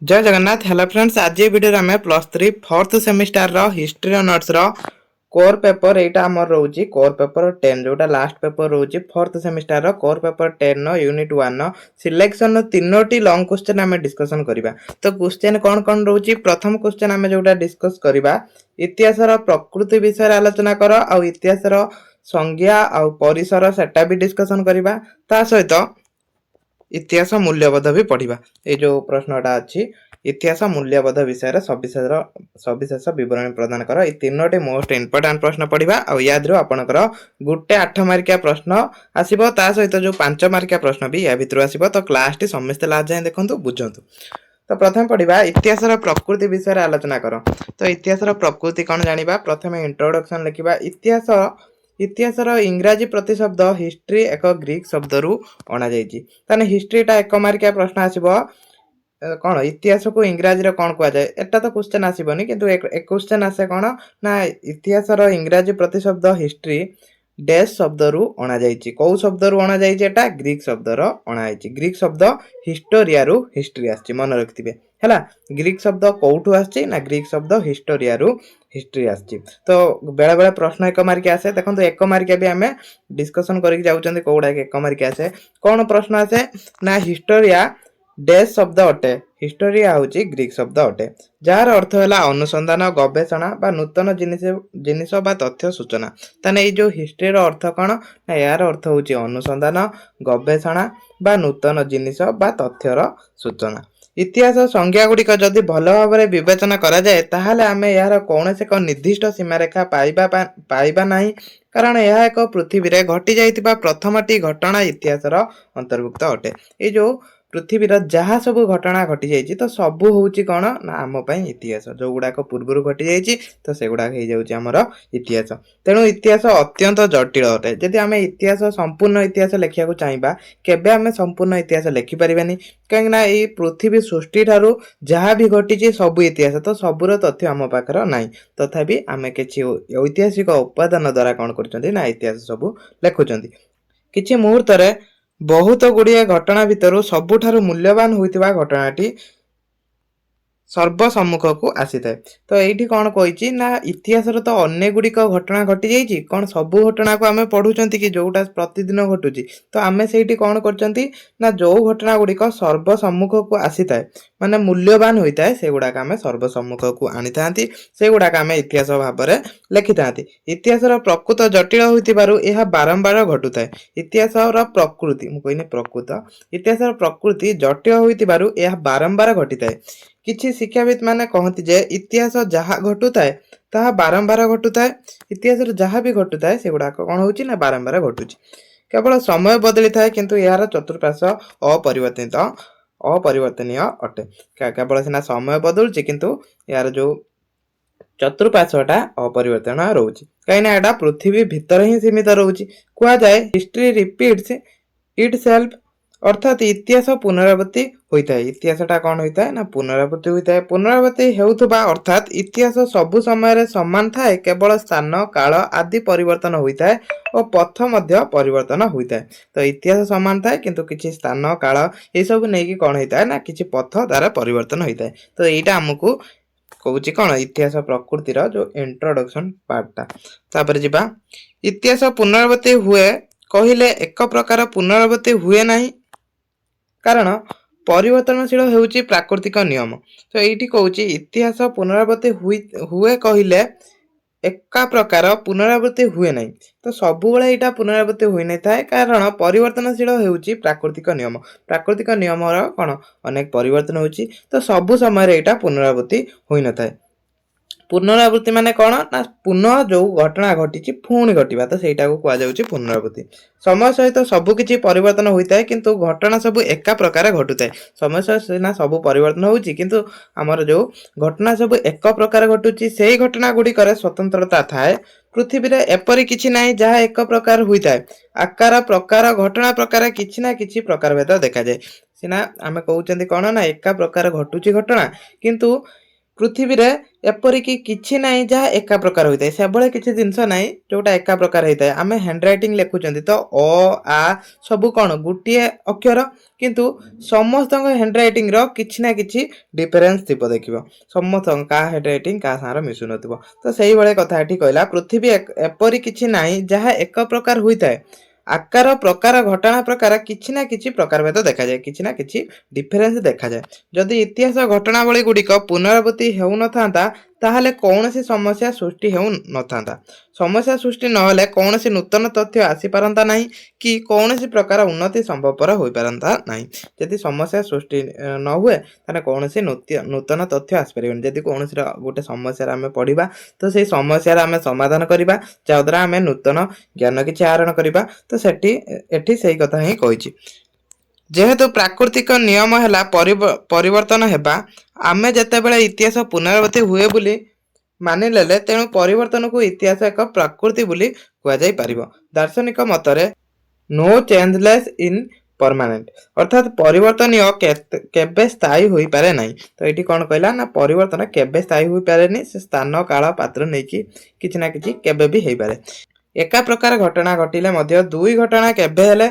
जय Jagannath. Hello friends, आज ये वीडियो में +3 फोर्थ सेमिस्टर रो हिस्ट्री ऑनर्स रो कोर पेपर एटा हमर रहउची कोर पेपर 10 जोटा लास्ट पेपर रहउची फोर्थ सेमिस्टर रो कोर पेपर 10 नो यूनिट 1 नो सिलेक्शन नो तीनोटी लॉन्ग क्वेश्चन हमें डिस्कशन करिबा। तो क्वेश्चन कोन रहउची, प्रथम क्वेश्चन हमें जोटा डिस्कस करिबा इतिहास रो प्रकृति विषय आलोचना करो आ इतिहास रो संज्ञा आ परिसर सेटा भी डिस्कशन करिबा। ता सहित इतिहास मूल्यबोध भी पढ़िबा। ए जो प्रश्नटा अछि इतिहास मूल्यबोध विषय सविशेष विवरण प्रदान कर। ए तीनोटी मोस्ट इंपोर्टेंट प्रश्न पढ़िबा आ याद रो आपनकर गुटे 8 मार्किया प्रश्न आसीबो। ता सहित जो 5 मार्किया प्रश्न भी या भितर आसीबो। तो क्लास टी समस्त लास्ट जाय देखंतु बुझंतु। तो प्रथम पढ़िबा इतिहास रो प्रकृति विषय आलोचना करो। तो इतिहास रो प्रकृति कोन जानिबा। प्रथम इंट्रोडक्शन लिखिबा। इतिहास इंग्राजी प्रतिशब्द हिस्ट्री एक ग्रीक शब्द रु अणा जाइछि। ताने हिस्ट्रीटा 1 मार्किया प्रश्न आसीबो। कौन इतिहास को इंग्राजी रो कौन कह जाए एटा तो क्वेश्चन आसीबनी, किंतु एक क्वेश्चन आसे कौन ना इतिहास रो इंग्राजी प्रतिशब्द हिस्ट्री डैश शब्द रु अणा जाइछि। कौ शब्द रु अणा जाइछि? एटा ग्रीक शब्द रो अणा आइछि। ग्रीक शब्द हिस्टोरिया रु हिस्ट्री आछि, मन रखिथिबे हैला। ग्रीक शब्द कोठु आछि ना ग्रीक शब्द हिस्टोरिया रु हिस्ट्री आछि। तो बेले बेले प्रश्न 1 मार्किया आसे देखंतु 1 मार्किया भी हमें डिस्कशन करिक जाउचंदी। कोडा 1 मार्किया आसे कोन प्रश्न आसे ना हिस्टोरिया डैश शब्द अटे। हिस्टोरिया होची ग्रीक शब्द अटे जार अर्थ हैला अनुसंधान गवेषणा बा नूतन जिनिस बा तथ्य सूचना। ताने ए जो हिस्ट्री रो अर्थ कोन ना यार अर्थ होची अनुसंधान गवेषणा बा नूतन जिनिस बा तथ्यर सूचना। इतिहास संज्ञा गुड़िक जदि भल भाव विवेचना करा जाए ताहाले आमे यार कौनसी एक निर्दिष्ट सीमारेखा पाइबा नहीं, कारण यह एक पृथ्वी रे घटी जाइतिबा प्रथमटी घटना इतिहास अंतर्भुक्त अटे। ये जो पृथ्वी जहाँ सब घटना घटी जाइए तो सबू होची कौन ना आम इतिहास जो गुड़ाक पूर्व घटी जाइए तो से गुड़ाक हो जाउची हमर इतिहास। तेणु इतिहास अत्यंत जटिल अटे। जदि आम इतिहास संपूर्ण इतिहास लिखा चाहिए केबे आम संपूर्ण इतिहास लिखिपारे कहीं ये पृथ्वी सृष्टि ठारू जहाँ भी घटी सब इतिहास तो सबूर तथ्य आम पाखर ना, तथापि आम कि ऐतिहासिक उपादान द्वारा कौन कर इतिहास सब लिखुं। किछि मुहूर्त बहुत गुड़िया घटना भितर सबुठारु मूल्यवान होइतिबा घटनाटी सर्वसम्मुख को आसी थाए। तो यही कौन कही ना इतिहास तो अनेक गुड़िक घटना घटी जाइए कौन सबू घटना को आम पढ़ुं कि जोटा प्रतिदिन घटुची तो आम से कौन कर जो घटना गुड़िक सर्वसम्मुख को आसी थाए माने मूल्यवान होता है से गुड़ाक आम सर्वसम्मुख को आनी था से गुड़ाक आम इतिहास भाव में लिखि था। इतिहास प्रकृत जटिल हो बारंबार घटू थाए। इतिहास प्रकृति मुझे प्रकृत इतिहास प्रकृति जटिल हो बारंबार घटी थाए। किछि शिक्षाविद माने कहती जे इतिहास जहाँ घटू थाए ताहा बारंबार घटू थाए। इतिहास जहाँ भी घटू थाए से गुड़ाक कौन होची ना बारंबार घटुची। केवल समय बदली थाए किंतु यार चतुर्पार्श्व अपरिवर्तनीय अटे। केवल सिना समय बदलुची किंतु यार जो चतुर्पार्श्वटा अपरिवर्तन रोची कहीं एटा पृथ्वी भितर ही सीमित रोची। कह जाए हिस्ट्री रिपीट्स इट सेल्फ, अर्थात इतिहास पुनरावृत्ति होता है। इतिहासटा कौन होता है ना पुनरावृत्ति होता है। पुनरावृत्ति हेउथबा अर्थात इतिहास सबु समय समान थाए, केवल स्थान काल आदि परिवर्तन होता है और पथ मध्य परिवर्तन होता है। तो इतिहास समान थाए किंतु किछि स्थान काल ये सब नहीं कौन होता है ना किछि पथ द्वारा परिवर्तन होता है। तो यहाँ आमको कहूँ कौन इतिहास प्रकृतिर जो इंट्रोडक्शन पार्टा। तापर जिबा इतिहास पुनरावृत्ति हुए कहले एक प्रकार पुनरावृत्ति हुए नहीं, कारण परिवर्तनशील होउची प्राकृतिक नियम। तो ये कहूँ इतिहास पुनरावृत्ति हुए कहले एका प्रकार पुनरावृत्ति हुए नहीं। तो सबु बेले यहाँ पुनरावृत्ति हुई नहीं था, कारण परिवर्तनशील होउची प्राकृतिक नियम। प्राकृतिक नियम कौन अनेक परिवर्तन होउची तो सबु समय यहाँ पुनरावृत्ति हुई न था। पुनरावृत्ति माने कौन ना पुनः जो घटना घटी पुणी घटवा तो सहीटा को कहुच्छे पुनरावृत्ति। समय सहित सबकि परिवर्तन होता है किंतु घटना सब एका प्रकार घटू थाए। समय सहित सब परिवर्तन होउची किंतु आमर जो घटना सब एक प्रकार घटुची से घटना गुड़िक स्वतंत्रता थाए। पृथ्वी रे एपरि किछि नाही जहाँ एक प्रकार होता है। आकार प्रकार घटना प्रकार किछि ना किछि प्रकार भेद देखा जाए। सीना आमे कहउचंदी कौन ना एका प्रकार घटुची घटना किंतु पृथ्वी रे एपरिकी किछि नाही जहाँ एका प्रकार होता है से भले किछि जिनस नाही जोटा एका प्रकार होता है आमे हैंड राइटिंग लिखुचंती तो अ आ सबु कोन गुटिए अक्षर किंतु समस्त हैंड राइटिंग रो किछि ना किछि डिफरेंस थिबो देखिबो समस्त का हैंड राइटिंग का सारा मिसु नथिबो तो सेही भले कथा एठी कहला पृथ्वी एपरि किछि नाही जहाँ एक प्रकार होता है आकार प्रकार घटना प्रकार किछि ना किछि प्रकार भेद देखा जाए किछि ना किछि डिफरेंस देखा जाए जदि इतिहास घटनावली गुड़िक पुनरावृत्ति हेउ नथांता ताहले कौनसी समस्या सृष्टि हेउ नथांता समस्या सृष्टि नहले कौनसी नूतन तथ्य आसी पारंता नाही कि कौनसी प्रकार उन्नति संभवपर होई पारंता नाही जदि समस्या सृष्टि न हुए ताने कौनसी नूतन तथ्य आसी परिबनि जदि कौनसी गोटे समस्या आमे पढिबा तो सेही समस्या आमे समाधान करिबा जाद्वारा आमे नूतन ज्ञान किछि आहरण करिबा तो सेठी एठी सेही कथा ही कहिछि जेहेतु प्राकृतिक नियम है परिवर्तन हेबा आमे जेतेबेले इतिहास पुनरावृत्ति हुए बोली मानि लेले तेणु परिवर्तन को इतिहास एक प्रकृति बोली कुआ जाई परिबो दार्शनिक मतरे नो चेंजलेस इन परमानेंट अर्थात परिवर्तनीय केबे स्थायी होई पारे नाही तो एठी कोन कहला ना परिवर्तन केबे स्थायी होई पारे नि से स्थान काल पात्र नेकी किछि ना किछि केबे भी हेई पारे एका प्रकार घटना घटिले मध्य दुई घटना केबे हेले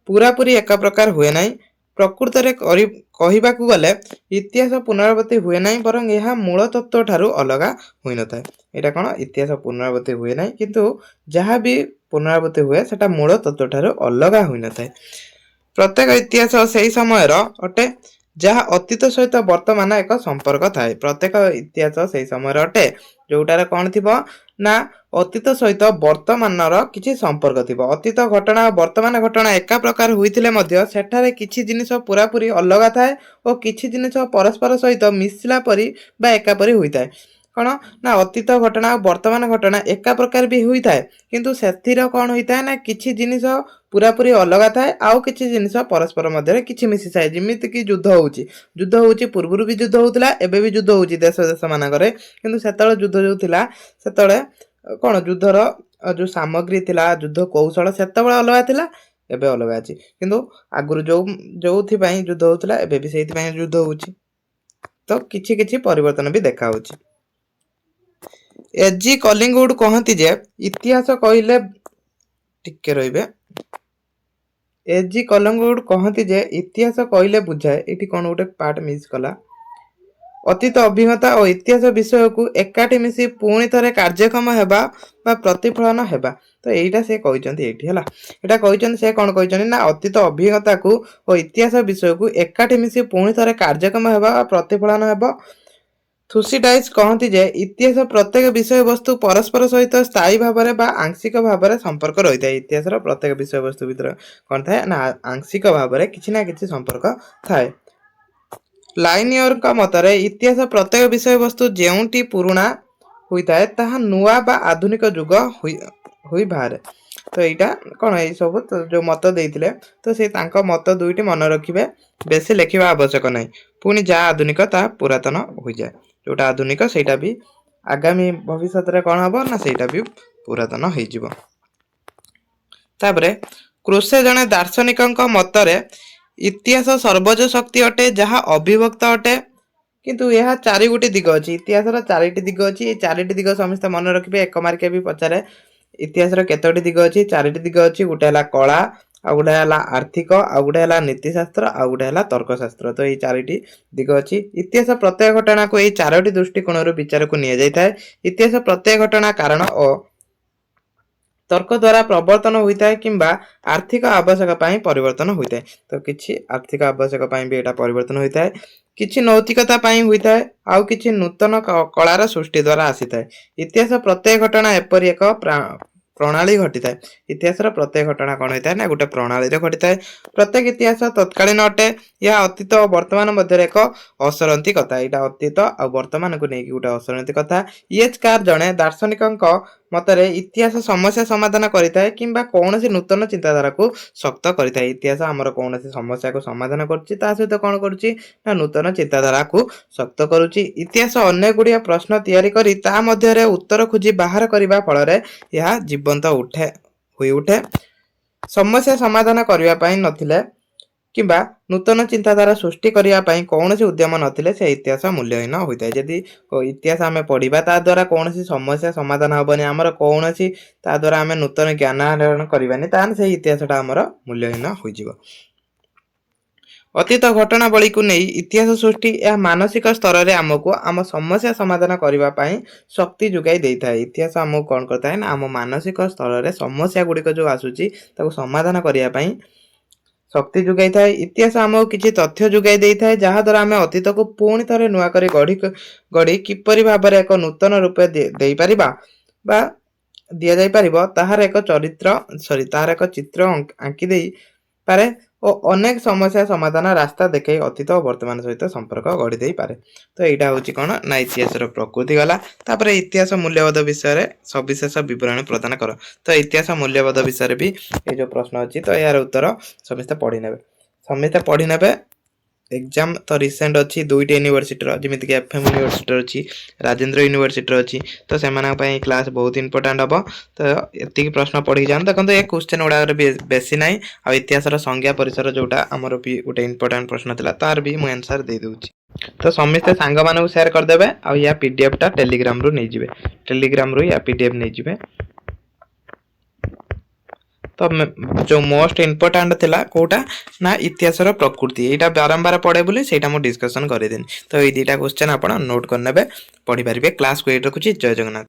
पूरा पूरी एक प्रकार हुए नहीं प्रकृत रे कहिबाकू गले इतिहास पुनरावृत्ति हुए नहीं बरं यह मूल तत्व ठारू अलगा होई नथाय एटा कोन इतिहास पुनरावृत्ति हुए नहीं किंतु जहाँ भी पुनरावृत्ति हुए सेटा मूल तत्व ठारू अलगा होई नथाय प्रत्येक इतिहास सेही समय अटे जहाँ अतीत सहित वर्तमान एक संपर्क थाए प्रत्येक इतिहास सेही समय अटे जोटार कौन थी ना अतीत सहित वर्तमान किछि संपर्क थिबो अतीत घटना वर्तमान घटना एका प्रकार होइथिले मध्य सेठारे किछि जिनिस पूरा पूरी अलगा थाए और किछि जिनिस परस्पर सहित मिसिला परी बा एका परी होइताए कौन ना अतीत घटना वर्तमान घटना एका प्रकार भी होता है किंतु सेथिर कौन होता है ना किछि जिनिस पूरा पूरी अलगा थाए आउ किछि जिनिस परस्पर मध्य किछि मिसी थाए जेमिति कि युद्ध होउची पूर्वरु भी युद्ध होउतला एबे भी युद्ध होउची देश देश मानकरे किंतु सेतळे युद्ध जो थिला सेतळे कौन युद्धर जो सामग्री थिला युद्ध कौशल सेतବେଳେ अलगा थिला एबे अलगा अछि किंतु आगुरु जो थि पई युद्ध होउतला एबे भी सेति पई युद्ध होउची तो किछि किछि परिवर्तन भी देखा होउची एजी कलिंगवुड कहती जे इतिहास कहले टिके रहिबे एजी कलिंगवुड कहती जे इतिहास कहले बुझाए एठी कोन गोटे पार्ट मिस कला अतीत अभिज्ञता और इतिहास विषय को एकाठी मिसी पुणी थरे कार्यक्रम हेबा बा प्रतिफलन हेबा तो एटा से कहिसंती एठी हला एटा कहिसंती से कोन कहिसंती ना अतीत अभिज्ञता को और इतिहास विषय को एकाठी मिसी पुणी थरे कार्यक्रम हेबा बा प्रतिफलन हेबा थुसीडाइस कहती जे इतिहास प्रत्येक विषय वस्तु परस्पर सहित स्थायी भाव में आंशिक भाव में संपर्क रही है इतिहास प्रत्येक विषय वस्तु भीतर कौन थाए ना आंशिक भाव में किसी ना किसी संपर्क थाए लाइनियर का मतरे इतिहास प्रत्येक विषय वस्तु जेउटी पुराणा होता है ताहा नुआ बा आधुनिक युग हुई बाहर तो यहाँ कौन ये सब जो मत देते तो से तांका मत दुईटी मन रखिए बेसी लिखा आवश्यक नहीं पुणी जहाँ आधुनिक ता पुरातन हो जाए जोटा आधुनिक सेटा भी आगामी भविष्य में कौन हम ना सेटा भी पुरातन हो क्रुसे जड़े दार्शनिक मतरे इतिहास सर्वज शक्ति अटे जहाँ अविभक्त अटे किंतु यह चारि गोटी दिग अच्छी इतिहास चारिटी दिग अच्छी चारिटी दिग समस्त मन रखिए एक मार्के भी पचारे इतिहास केतोटी दिग अच्छी चारिटी दिग अच्छी गोटे है कला आ गोटे है आर्थिक आ गोटे है नीतिशास्त्र आ गोटे है तर्कशास्त्र तो ये चारिटी दिग अच्छी इतिहास प्रत्येक घटना को यही चारोटी दृष्टिकोण विचार को नि जाए इतिहास प्रत्येक घटना कारण और तर्क द्वारा प्रवर्तन होता है किंबा आर्थिक आवश्यक परिवर्तन होता है तो किसी आर्थिक आवश्यक भी यहाँ परिवर्तन होता है किसी नैतिकता होता है आउ किसी नूतन कलार सृष्टि द्वारा आसी था इतिहास प्रत्येक घटना एपरी एक प्रणाली घटी था इतिहास प्रत्येक घटना कौन होता है ना गोटे प्रणाली घटी था प्रत्येक इतिहास तत्कालीन अटे यह अतीत और वर्तमान मध्य एक असरंती कथा यहाँ अतीत और वर्तमान को लेकिन गोटे असरंती कथा कार जड़े दार्शनिक मतरे इतिहास समस्या समाधान करिଥାଏ किंबा कौन सी नूतन चिंताधारा को शक्त करिଥାଏ इतिहास आमर कौन सी समस्या को समाधान करुच्ची ता सहित कौन करुच्ची ना नूतन चिंताधारा को शक्त करुच्ची इतिहास अनेक गुड़िया प्रश्न तैयारी करी ता मध्यरे उत्तर खोजी बाहर करबा फल यह जीवंत उठे समस्या समाधान करबा पई नथिले किंबा नूतन चिंताधारा सृष्टि करने ପାଇଁ କୌଣସି ଉଦ୍ୟମ ନଥିଲେ ସେ ଇତିହାସ ମୂଲ୍ୟହୀନ ହୋଇଥାଏ। ଯଦି ଇତିହାସ ଆମେ ପଢିବା ତା ଦ୍ୱାରା କୌଣସି ସମସ୍ୟା ସମାଧାନ ହବନି, ଆମର କୌଣସି ତା ଦ୍ୱାରା ଆମେ ନୂତନ ଜ୍ଞାନ ଆହରଣ କରିବାନି, ତାହେଲେ ସେଇ ଇତିହାସଟା ଆମର ମୂଲ୍ୟହୀନ ହୋଇଯିବ। ଅତୀତ ଘଟଣାବଳୀକୁ ନେଇ ଇତିହାସ ସୃଷ୍ଟି ଏହା ମାନସିକ ସ୍ତରରେ ଆମକୁ ଆମ ସମସ୍ୟା ସମାଧାନ କରିବା ପାଇଁ ଶକ୍ତି ଯୋଗାଇ ଦେଇଥାଏ। ଇତିହାସ ଆମକୁ କ'ଣ କରିଥାଏ ନା ଆମ ମାନସିକ ସ୍ତରରେ ସମସ୍ୟା ଗୁଡ଼ିକ ଯେଉଁ ଆସୁଛି ତାକୁ ସମାଧାନ କରିବା ପାଇଁ ଶକ୍ତି ଯୋଗାଇଥାଏ। ଇତିହାସ ଆମକୁ କିଛି ତଥ୍ୟ ଯୋଗାଇ ଦେଇଥାଏ ଯାହାଦ୍ୱାରା ଆମେ ଅତୀତକୁ ପୁଣି ଥରେ ନୂଆ କରି ଗଢ଼ି କିପରି ଭାବରେ ଏକ ନୂତନ ରୂପ ଦେଇପାରିବା ବା ଦିଆଯାଇପାରିବ ତାହାର ଏକ ଚିତ୍ର ଆଙ୍କି ଦେଇପାରେ ଓ ଅନେକ ସମସ୍ୟା ସମାଧାନ ରାସ୍ତା ଦେଖାଇ ଅତୀତ ଓ ବର୍ତ୍ତମାନ ସହିତ ସମ୍ପର୍କ ଗଢ଼ି ଦେଇପାରେ। ତ ଏଇଟା ହେଉଛି କ'ଣ ନା ଇତିହାସର ପ୍ରକୃତି ଗଲା। ତାପରେ ଇତିହାସ ମୂଲ୍ୟବୋଧ ବିଷୟରେ ସବିଶେଷ ବିବରଣୀ ପ୍ରଦାନ କର। ତ ଇତିହାସ ମୂଲ୍ୟବୋଧ ବିଷୟରେ ବି ଏ ଯେଉଁ ପ୍ରଶ୍ନ ଅଛି ତ ଏହାର ଉତ୍ତର ସମସ୍ତେ ପଢ଼ି ନେବେ। एग्जाम तो रिसेंट अच्छी दुईट यूनिवर्सिटी जमीक एफएम यूनिवर्सिटी अच्छी राजेंद्र यूनिवर्सिटी अच्छी तो से क्लास बहुत इंपोर्टाट हम तो ये प्रश्न पढ़ी जान देखो ये क्वेश्चन गुड़ा बेसी ना आ इतिहास संज्ञा परिसर जोटा आमर भी गोटे इंपोर्टाट प्रश्न था तार भी मुझे आंसर दे दूँगी। तो समस्ते सांग मानू सेयार करदे आ या पीडीएफटा टेलीग्राम रु नहीं जिवे टेलीग्राम रु या पीडीएफ नहीं जिवे। तो जो मोस्ट इंपोर्टाट थिला कोटा ना इतिहास प्रकृति यहाँ बारंबार पढ़े बोली से डिस्कसन करदेनी। तो ये दुटा क्वेश्चन आप नोट करने पढ़ी पारे। क्लास को ये रखुच्छी। जय जगन्नाथ।